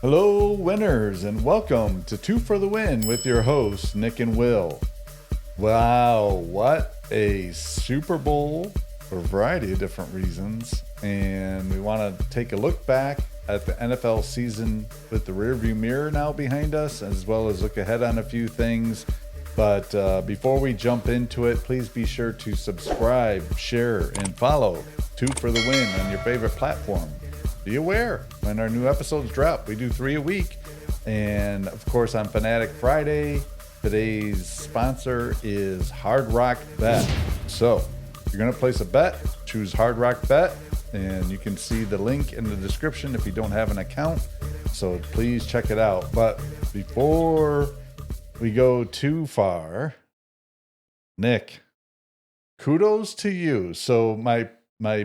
Hello, winners, and welcome to Two for the Win with your hosts, Nick and Will. Wow, what a Super Bowl for a variety of different reasons. And we want to take a look back at the NFL season with the rearview mirror now behind us, as well as look ahead on a few things. But before we jump into it, please be sure to subscribe, share, and follow Two for the Win on your favorite platform. Be aware when our new episodes drop. We do 3 a week. And of course, on Fanatic Friday, today's sponsor is Hard Rock Bet. So if you're going to place a bet, choose Hard Rock Bet. And you can see the link in the description if you don't have an account. So please check it out. But before we go too far, Nick, kudos to you. So my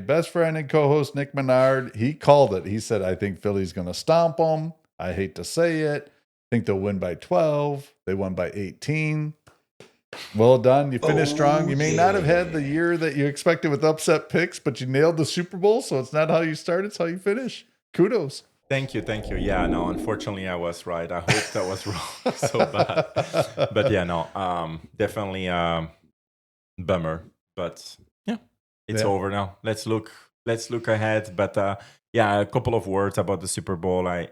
best friend and co-host, Nick Menard, he called it. He said, I think Philly's going to stomp them. I hate to say it. I think they'll win by 12. They won by 18. Well done. You finished strong. You may not have had the year that you expected with upset picks, but you nailed the Super Bowl. So it's not how you start, it's how you finish. Kudos. Thank you. Yeah, no, unfortunately I was right. I hope that was wrong so bad. But yeah, no, definitely bummer. But yeah, it's over now. Let's look ahead. But yeah, a couple of words about the Super Bowl. I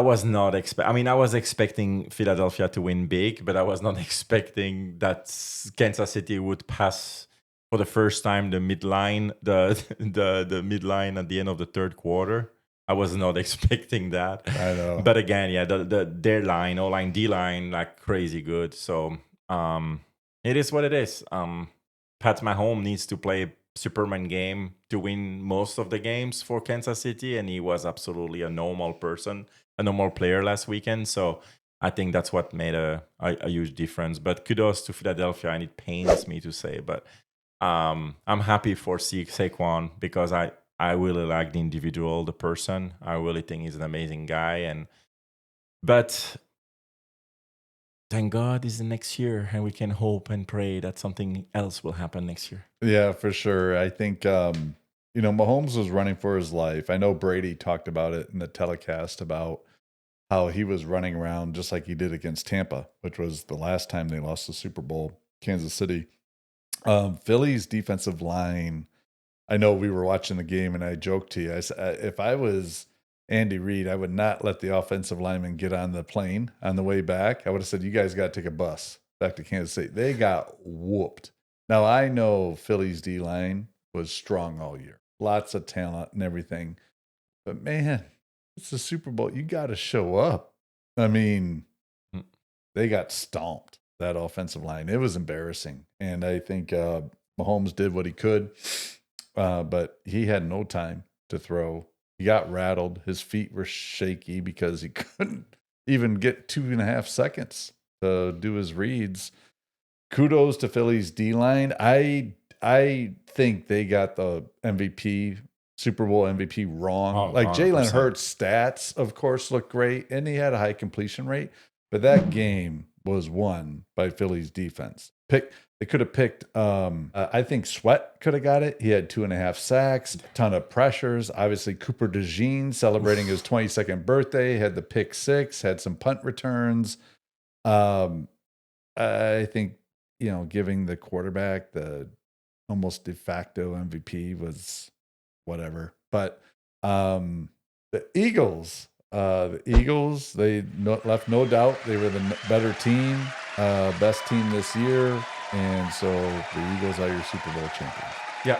was not I was expecting Philadelphia to win big, but I was not expecting that Kansas City would pass for the first time the midline, the midline at the end of the third quarter. I was not expecting that. I know. But again, yeah, their line, O-line, D-line, like crazy good. So it is what it is. Pat Mahomes needs to play Superman game to win most of the games for Kansas City, and he was absolutely a normal person, a normal player last weekend. So I think that's what made a huge difference. But kudos to Philadelphia, and it pains me to say, but I'm happy for Saquon because I really like the individual, the person. I really think he's an amazing guy, but thank God it's the next year, and we can hope and pray that something else will happen next year. Yeah, for sure. I think, Mahomes was running for his life. I know Brady talked about it in the telecast about how he was running around just like he did against Tampa, which was the last time they lost the Super Bowl, Kansas City. Philly's defensive line, I know we were watching the game and I joked to you. I said, if I was Andy Reid, I would not let the offensive linemen get on the plane on the way back. I would have said, you guys got to take a bus back to Kansas City. They got whooped. Now, I know Philly's D-line was strong all year. Lots of talent and everything. But, man, it's the Super Bowl. You got to show up. I mean, they got stomped, that offensive line. It was embarrassing. And I think Mahomes did what he could, but he had no time to throw. He got rattled. His feet were shaky because he couldn't even get 2.5 seconds to do his reads. Kudos to Philly's D-line. I think they got the MVP, Super Bowl MVP wrong. Like 100%. Jalen Hurts' stats, of course, look great, and he had a high completion rate. But that game was won by Philly's defense. They could have picked, I think Sweat could have got it. He had 2.5 sacks, ton of pressures. Obviously, Cooper DeJean celebrating his 22nd birthday, had the pick 6, had some punt returns. I think, giving the quarterback the almost de facto MVP was whatever. But the Eagles, they left no doubt they were the better team, best team this year. And so the Eagles are your Super Bowl champions. Yeah,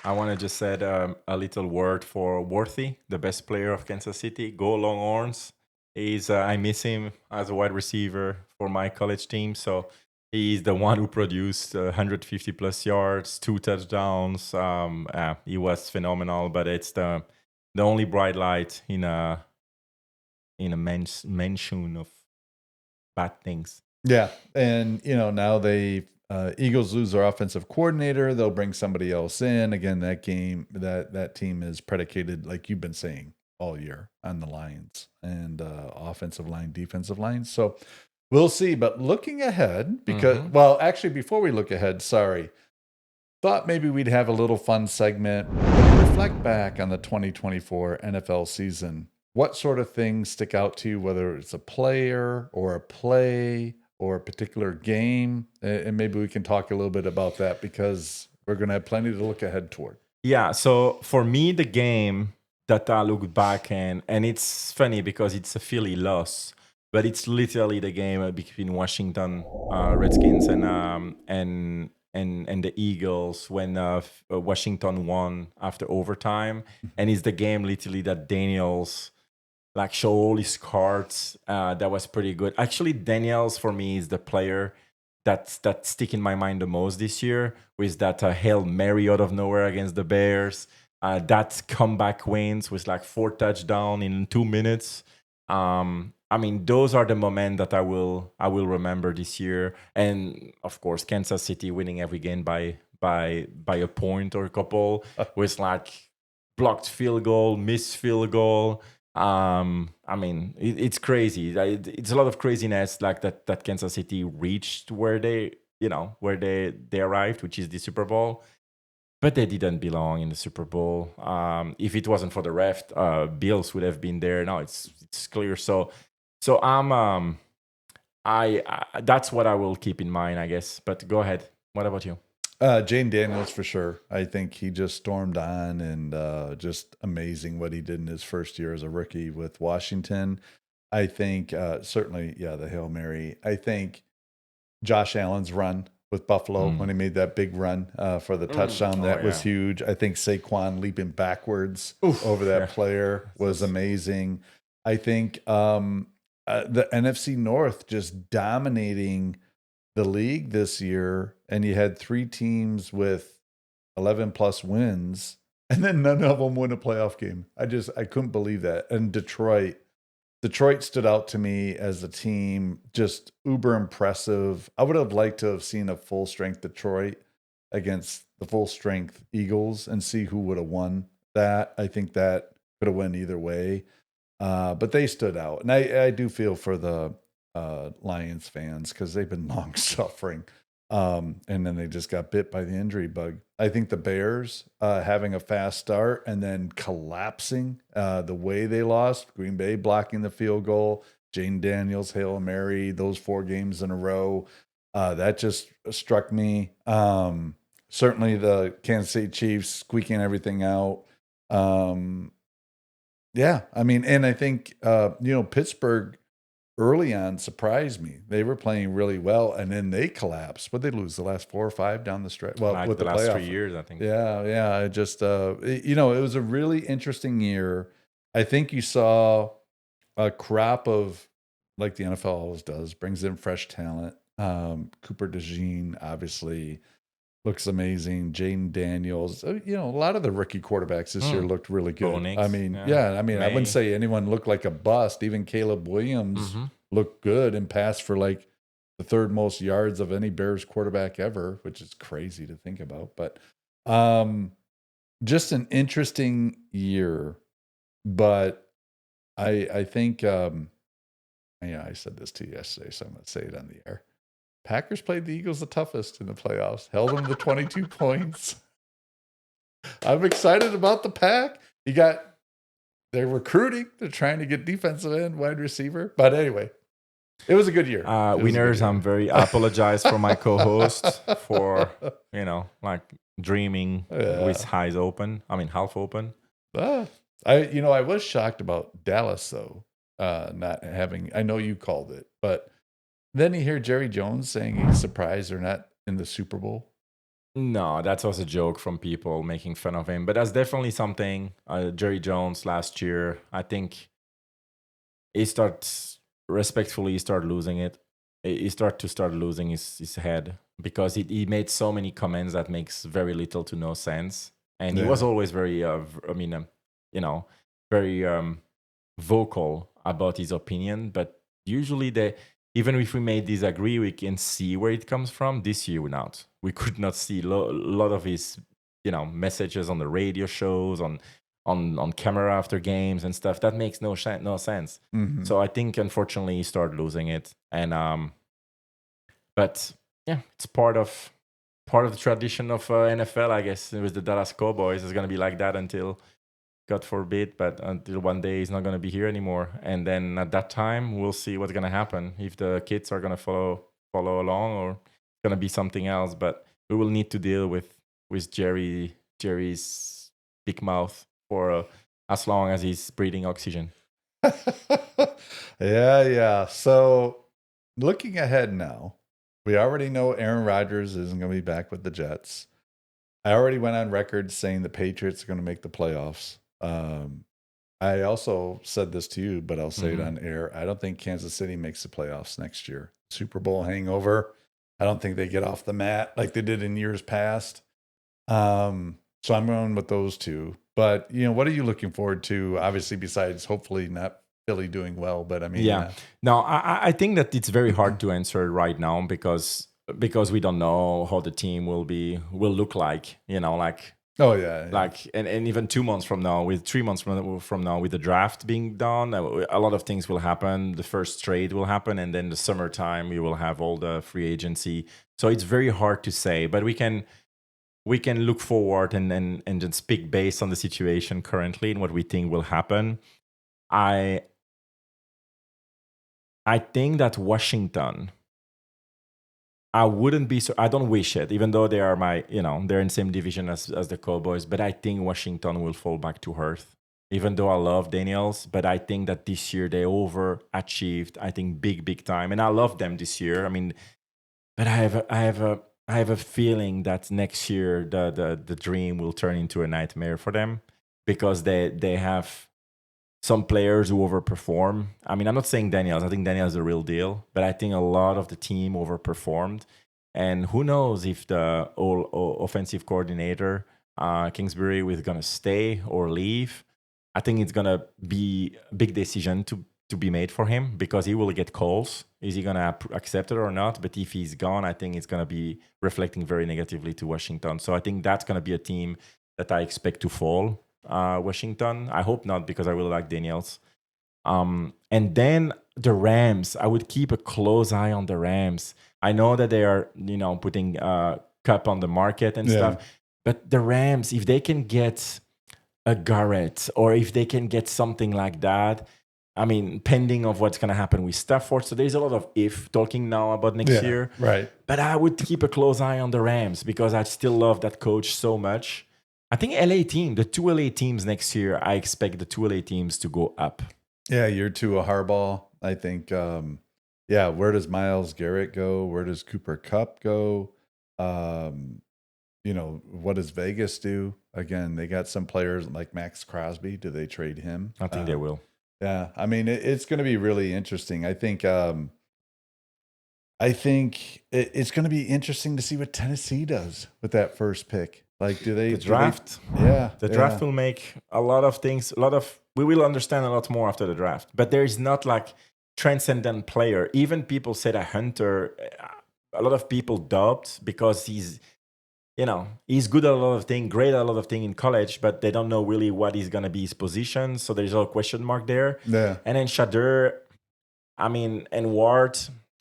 I want to just say a little word for Worthy, the best player of Kansas City. Go Longhorns. I miss him as a wide receiver for my college team. So he's the one who produced 150 plus yards, 2 touchdowns. He was phenomenal, but it's the only bright light in a mansion of bad things. Yeah, and now they Eagles lose their offensive coordinator. They'll bring somebody else in. Again, that team is predicated, like you've been saying all year, on the Lions and offensive line, defensive line. So we'll see. But looking ahead, because actually, before we look ahead, thought maybe we'd have a little fun segment. When you reflect back on the 2024 NFL season, what sort of things stick out to you, whether it's a player or a play or a particular game? And maybe we can talk a little bit about that because we're going to have plenty to look ahead toward. Yeah, so for me, the game that I look back and it's funny because it's a Philly loss, but it's literally the game between Washington Redskins and the Eagles when Washington won after overtime, and it's the game literally that Daniels like show all his cards. That was pretty good. Actually, Daniels for me is the player that stick in my mind the most this year, with that Hail Mary out of nowhere against the Bears. That comeback wins with like 4 touchdowns in 2 minutes. I mean, those are the moments that I will remember this year. And of course, Kansas City winning every game by a point or a couple with like blocked field goal, missed field goal. I mean, it's crazy. It's a lot of craziness like that Kansas City reached where they arrived, which is the Super Bowl. But they didn't belong in the Super Bowl. If it wasn't for the ref, Bills would have been there. Now it's clear. So I'm that's what I will keep in mind, I guess. But go ahead. What about you? Jayden Daniels for sure. I think he just stormed on and just amazing what he did in his first year as a rookie with Washington. I think certainly, the Hail Mary. I think Josh Allen's run with Buffalo when he made that big run for the touchdown, that was huge. I think Saquon leaping backwards over that player was amazing. I think the NFC North just dominating the league this year, and you had 3 teams with 11 plus wins, and then none of them win a playoff game. I couldn't believe that. And Detroit stood out to me as a team, just uber impressive. I would have liked to have seen a full strength Detroit against the full strength Eagles and see who would have won that. I think that could have went either way. But they stood out. And I do feel for the Lions fans because they've been long suffering. And then they just got bit by the injury bug. I think the Bears having a fast start and then collapsing the way they lost, Green Bay blocking the field goal, Jayden Daniels, Hail Mary, those 4 games in a row. That just struck me. Certainly the Kansas City Chiefs squeaking everything out. Yeah, I mean, and I think, Pittsburgh early on surprised me. They were playing really well, and then they collapsed. But they lose the last 4 or 5 down the stretch. Well, like with the the last playoff. 3 years, I think. Yeah. It just, it was a really interesting year. I think you saw a crop of, like the NFL always does, brings in fresh talent. Cooper DeJean, obviously, looks amazing. Jayden Daniels, a lot of the rookie quarterbacks this year looked really good. Bonix, I mean, I wouldn't say anyone looked like a bust. Even Caleb Williams looked good and passed for like the 3rd most yards of any Bears quarterback ever, which is crazy to think about. But just an interesting year. But I think, I said this to you yesterday, so I'm going to say it on the air. Packers played the Eagles the toughest in the playoffs, held them to 22 points. I'm excited about the Pack. They're recruiting. They're trying to get defensive end, wide receiver. But anyway, it was a good year. Winners, I'm very apologize for my co-host for, like dreaming with eyes open. I mean, half open. I was shocked about Dallas, though, not having, I know you called it, but then you hear Jerry Jones saying he's surprised they're not in the Super Bowl. No, that was a joke from people making fun of him. But that's definitely something. Jerry Jones last year, I think he respectfully start losing it. He start losing his head because he made so many comments that makes very little to no sense. And he was always very, very vocal about his opinion. But usually even if we may disagree, we can see where it comes from. This year, we could not see a lot of his, messages on the radio shows, on camera after games and stuff. That makes no sense. Mm-hmm. So I think, unfortunately, he started losing it. And but yeah, it's part of the tradition of NFL, I guess. With the Dallas Cowboys, it's gonna be like that until God forbid, but until one day he's not going to be here anymore. And then at that time, we'll see what's going to happen. If the kids are going to follow along, or it's going to be something else. But we will need to deal with Jerry's big mouth for as long as he's breathing oxygen. Yeah. So looking ahead now, we already know Aaron Rodgers isn't going to be back with the Jets. I already went on record saying the Patriots are going to make the playoffs. I also said this to you, but I'll say it on air. I don't think Kansas City makes the playoffs next year. Super Bowl hangover. I don't think they get off the mat like they did in years past. So I'm going with those two. But, what are you looking forward to? Obviously, besides hopefully not Philly doing well, but I mean, yeah. No, I think that it's very hard to answer right now because we don't know how the team will look like. Oh yeah. Like and even 2 months from now, with 3 months from now, with the draft being done, a lot of things will happen. The first trade will happen, and then the summertime we will have all the free agency. So it's very hard to say, but we can look forward and just speak based on the situation currently and what we think will happen. I think that Washington, I wouldn't be so. I don't wish it, even though they are they're in the same division as the Cowboys. But I think Washington will fall back to earth. Even though I love Daniels, but I think that this year they overachieved. I think big time, and I love them this year. I mean, but I have a feeling that next year the dream will turn into a nightmare for them because they have some players who overperform. I mean, I'm not saying Daniels. I think Daniels is the real deal, but I think a lot of the team overperformed. And who knows if the offensive coordinator, Kingsbury, is going to stay or leave. I think it's going to be a big decision to be made for him because he will get calls. Is he going to accept it or not? But if he's gone, I think it's going to be reflecting very negatively to Washington. So I think that's going to be a team that I expect to fall. Washington. I hope not because I really like Daniels. And then the Rams. I would keep a close eye on the Rams. I know that they are, putting Cup on the market and stuff. But the Rams, if they can get a Garrett or if they can get something like that, I mean, pending of what's going to happen with Stafford. So there's a lot of talking now about next year. Right. But I would keep a close eye on the Rams because I still love that coach so much. I think the two LA teams next year, I expect the two LA teams to go up. Yeah, year two of Harbaugh. I think, where does Myles Garrett go? Where does Cooper Kupp go? What does Vegas do? Again, they got some players like Max Crosby. Do they trade him? I think they will. Yeah, I mean, it's going to be really interesting. I think it's going to be interesting to see what Tennessee does with that first pick. Like, the draft? The draft will make a lot of things. We will understand a lot more after the draft. But there is not like transcendent player. Even people say that Hunter, a lot of people doubt because he's good at a lot of things, great at a lot of things in college, but they don't know really what is going to be his position. So there's a question mark there. Yeah. And then Shadur, and Ward,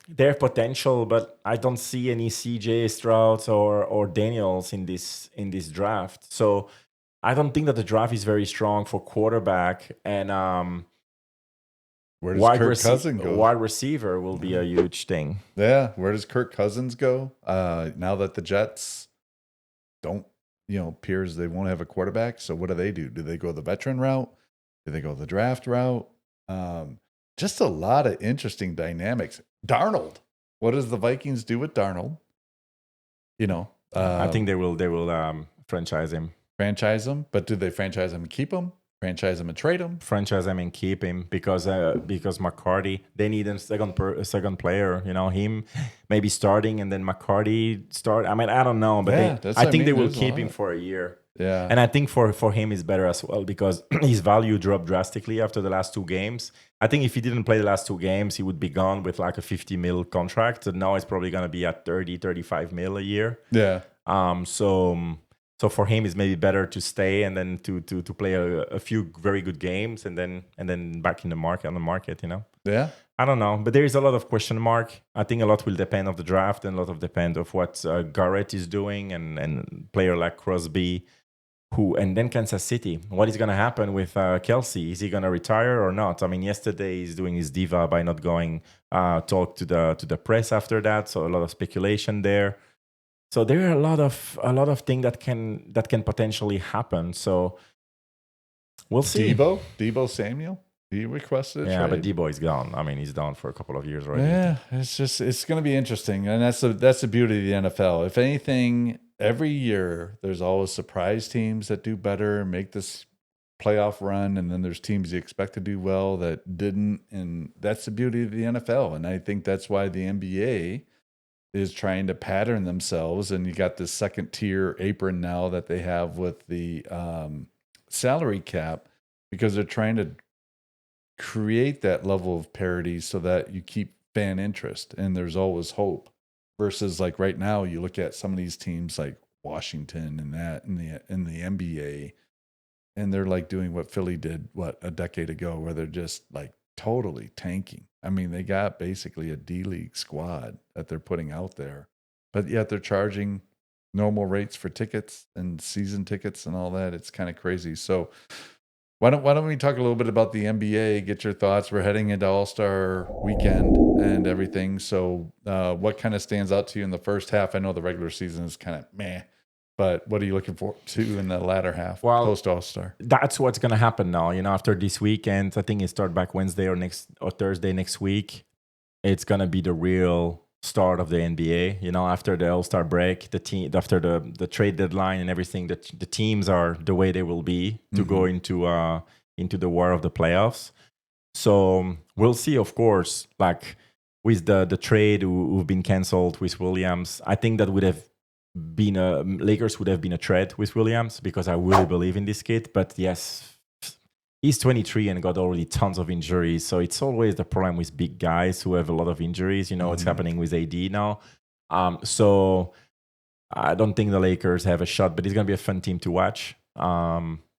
their potential, but I don't see any CJ Stroud or Daniels in this draft. So I don't think that the draft is very strong for quarterback and where does Kirk Cousins go? Wide receiver will be a huge thing. Yeah, where does Kirk Cousins go? Now that the Jets appears they won't have a quarterback, so what do? Do they go the veteran route? Do they go the draft route? Just a lot of interesting dynamics. Darnold. What does the Vikings do with Darnold? I think they will franchise him. Franchise him, but do they franchise him and keep him? Franchise him and trade him? Franchise him and keep him because McCarty, they need a second player. Him maybe starting and then McCarty start. I mean, I don't know, but I think they will keep him for a year. Yeah, and I think for him is better as well because his value dropped drastically after the last two games. I think if he didn't play the last two games, he would be gone with like a 50 mil contract. So now it's probably going to be at 30, 35 mil a year. Yeah. So for him, it's maybe better to stay and then to play a few very good games and then back on the market. Yeah. I don't know, but there is a lot of question mark. I think a lot will depend of the draft and a lot of depend of what Garrett is doing and player like Crosby. and then Kansas City. What is going to happen with Kelsey? Is he going to retire or not? I mean, yesterday he's doing his diva by not going talk to the press after that. So a lot of speculation there. So there are a lot of things that can potentially happen. So we'll see. Debo Samuel. He requested a trade. But Debo is gone. I mean, he's done for a couple of years already. Yeah, it's going to be interesting, and that's the beauty of the NFL. If anything, every year there's always surprise teams that do better and make this playoff run, and then there's teams you expect to do well that didn't, and that's the beauty of the NFL. And I think that's why the NBA is trying to pattern themselves, and you got this second tier apron now that they have with the salary cap, because they're trying to create that level of parity so that you keep fan interest and there's always hope, versus like right now you look at some of these teams like Washington and that in the NBA, and they're like doing what Philly did a decade ago, where they're just like totally tanking. I mean, they got basically a D-League squad that they're putting out there, but yet they're charging normal rates for tickets and season tickets and all that. It's kind of crazy. So why don't we talk a little bit about the NBA? Get your thoughts. We're heading into All-Star weekend and everything. So what kind of stands out to you in the first half? I know the regular season is kind of meh, but what are you looking forward to in the latter half, post All-Star? That's what's going to happen now. After this weekend, I think it starts back Wednesday or Thursday next week. It's going to be the real start of the NBA. After the All-Star break, after the trade deadline and everything, the teams are the way they will be to go into the war of the playoffs. So we'll see, of course, like with the trade who've been canceled with Williams. I think that would have been Lakers would have been a threat with Williams, because I really believe in this kid. But yes, he's 23 and got already tons of injuries. So it's always the problem with big guys who have a lot of injuries. What's happening with AD now. So I don't think the Lakers have a shot, but it's going to be a fun team to watch.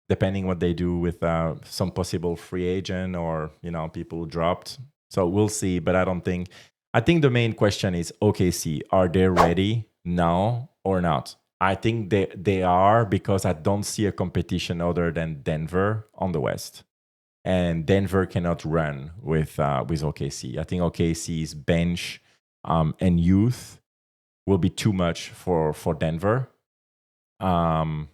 Depending what they do with some possible free agent or, people dropped. So we'll see, but I think the main question is OKC. Are they ready now or not? I think they are, because I don't see a competition other than Denver on the West. And Denver cannot run with OKC. I think OKC's bench and youth will be too much for Denver. So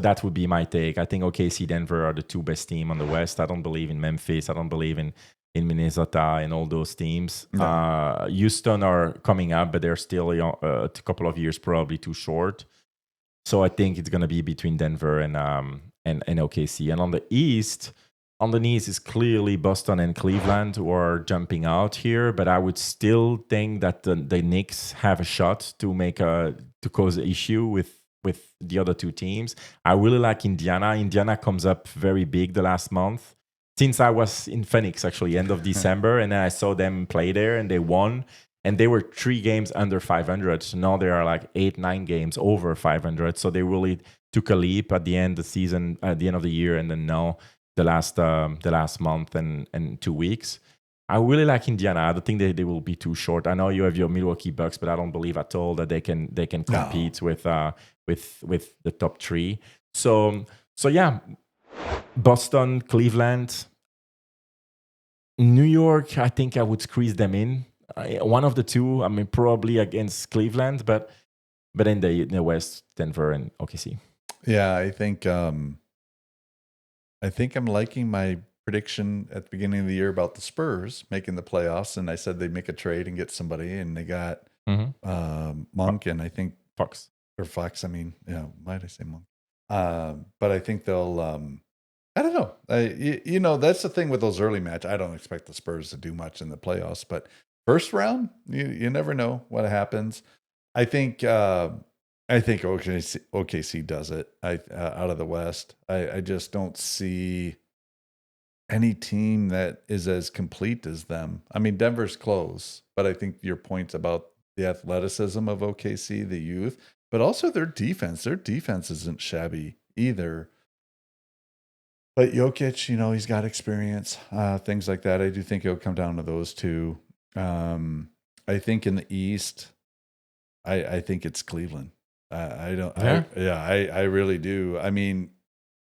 that would be my take. I think OKC, Denver are the two best teams on the West. I don't believe in Memphis. I don't believe in Minnesota and all those teams. No. Houston are coming up, but they're still a couple of years probably too short. So I think it's going to be between Denver and OKC. And on the East is clearly Boston and Cleveland who are jumping out here. But I would still think that the Knicks have a shot to cause an issue with the other two teams. I really like Indiana. Indiana comes up very big the last month. Since I was in Phoenix, actually, end of December, and then I saw them play there, and they won. And they were 3 games under 500. So now they are like 8-9 games over 500. So they really took a leap at the end of the season, at the end of the year, and then now the last month and 2 weeks. I really like Indiana. I don't think they will be too short. I know you have your Milwaukee Bucks, but I don't believe at all that they can compete with the top 3. So yeah. Boston, Cleveland, New York, I think I would squeeze them in. One of the two, I mean, probably against Cleveland, but in the West, Denver and OKC. Yeah, I think I'm liking my prediction at the beginning of the year about the Spurs making the playoffs, and I said they'd make a trade and get somebody, and they got Monk and I think Fox. I mean, yeah, why did I say Monk? But I think they'll. I don't know. That's the thing with those early matches. I don't expect the Spurs to do much in the playoffs, but first round, you never know what happens. I think OKC does it. Out of the West, I just don't see any team that is as complete as them. I mean, Denver's close, but I think your point about the athleticism of OKC, the youth, but also their defense. Their defense isn't shabby either. But Jokic, he's got experience, things like that. I do think it'll come down to those two. I think in the East, I think it's Cleveland. I don't. Yeah. I really do. I mean,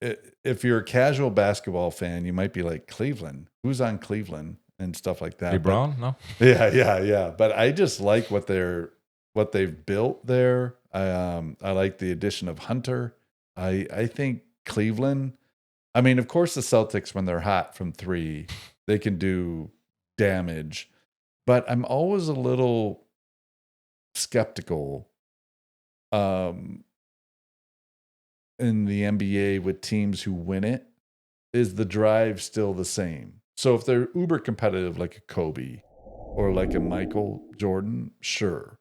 if you're a casual basketball fan, you might be like Cleveland. Who's on Cleveland and stuff like that? LeBron? No. Yeah. But I just like what they've built there. I like the addition of Hunter. I think Cleveland. I mean, of course, the Celtics, when they're hot from three, they can do damage. But I'm always a little skeptical in the NBA with teams who win it. Is the drive still the same? So if they're uber competitive like a Kobe or like a Michael Jordan, sure.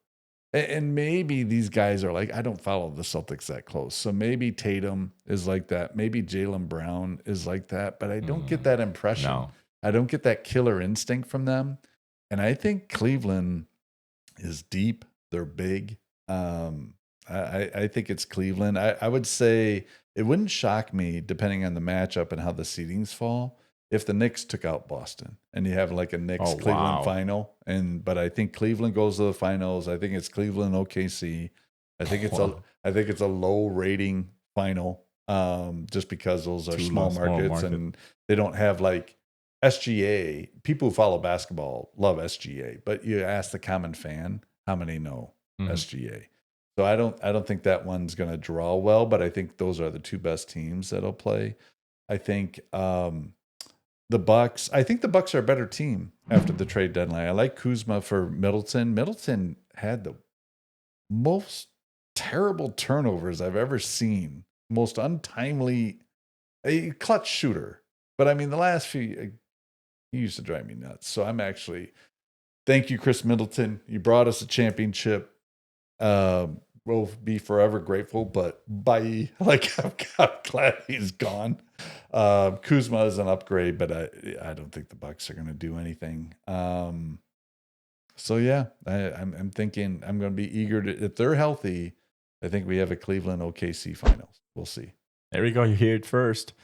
And maybe these guys are like, I don't follow the Celtics that close. So maybe Tatum is like that. Maybe Jaylen Brown is like that. But I don't get that impression. No. I don't get that killer instinct from them. And I think Cleveland is deep. They're big. I think it's Cleveland. I would say it wouldn't shock me, depending on the matchup and how the seedings fall, if the Knicks took out Boston and you have like a Knicks Cleveland final. But I think Cleveland goes to the finals. I think it's Cleveland OKC. I think it's a low rating final, just because those are small markets and they don't have like SGA. People who follow basketball love SGA, but you ask the common fan, how many know SGA? So I don't think that one's going to draw well, but I think those are the two best teams that'll play. I think the Bucks. I think the Bucks are a better team after the trade deadline. I like Kuzma for Middleton. Middleton had the most terrible turnovers I've ever seen. Most untimely, a clutch shooter. But I mean, the last few, he used to drive me nuts. So I'm actually, thank you, Chris Middleton. You brought us a championship. We'll be forever grateful, but bye. Like, I'm glad he's gone. Kuzma is an upgrade, but I don't think the Bucks are going to do anything. So yeah, I'm thinking I'm going to be eager to, if they're healthy, I think we have a Cleveland OKC finals. We'll see. There we go. You hear it first.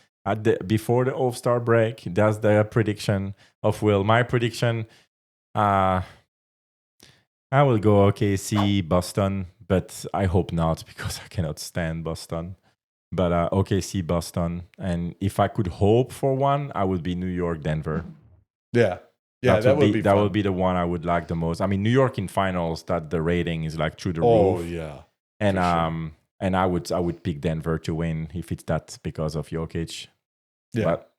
Before the All-Star break, that's the prediction of Will. My prediction, I will go OKC, Boston, but I hope not because I cannot stand Boston. But OKC, Boston. And if I could hope for one, I would be New York, Denver. Yeah, that would be that would be the one I would like the most. I mean, New York in finals, that the rating is like through the roof. Oh yeah, and and I would pick Denver to win if it's that because of Jokic. Yeah, but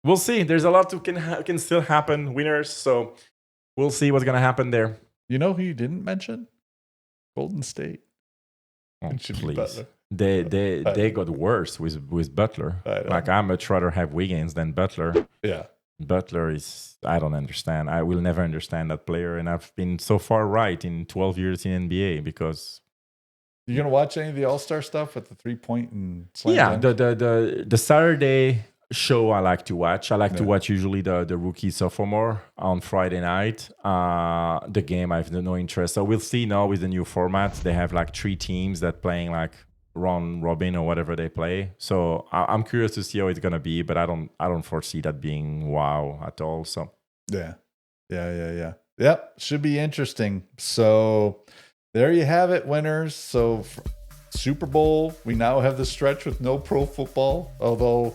we'll see. There's a lot can still happen, winners. So we'll see what's gonna happen there. You know who you didn't mention? Golden State. Oh, please. They got worse with Butler. Like, I much rather have Wiggins than Butler. Yeah. Butler is, I don't understand. I will never understand that player. And I've been so far right in 12 years in NBA because. You going to watch any of the All-Star stuff with the 3-point and slam? Yeah, the Saturday show I like to watch. I like to watch usually the rookie sophomore on Friday night. The game I have no interest. So we'll see now with the new format. They have like 3 teams that playing like round robin or whatever they play. So I'm curious to see how it's gonna be, but I don't foresee that being wow at all. So yeah. Yep, should be interesting. So there you have it, winners. So Super Bowl, we now have the stretch with no pro football, although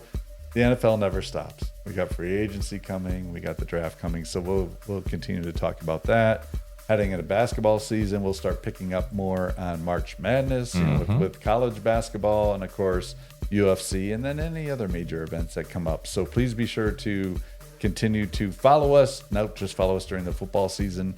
the NFL never stops. We got free agency coming. We got the draft coming. So we'll continue to talk about that. Heading into basketball season, we'll start picking up more on March Madness, with college basketball and, of course, UFC, and then any other major events that come up. So please be sure to continue to follow us. Not just follow us during the football season.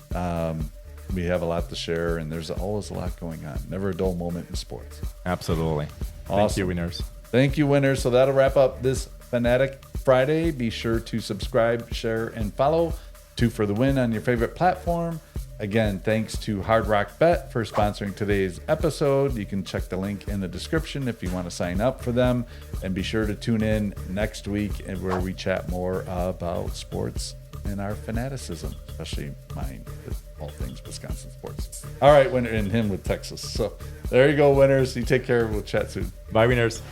We have a lot to share, and there's always a lot going on. Never a dull moment in sports. Absolutely. Awesome. Thank you, winners. Thank you, winners. So that'll wrap up this Fanatic Friday. Be sure to subscribe, share, and follow. 2 for the win on your favorite platform. Again, thanks to Hard Rock Bet for sponsoring today's episode. You can check the link in the description if you want to sign up for them. And be sure to tune in next week where we chat more about sports and our fanaticism, especially mine with all things Wisconsin sports. All right, winner, and him with Texas. So there you go, winners. You take care. We'll chat soon. Bye, winners.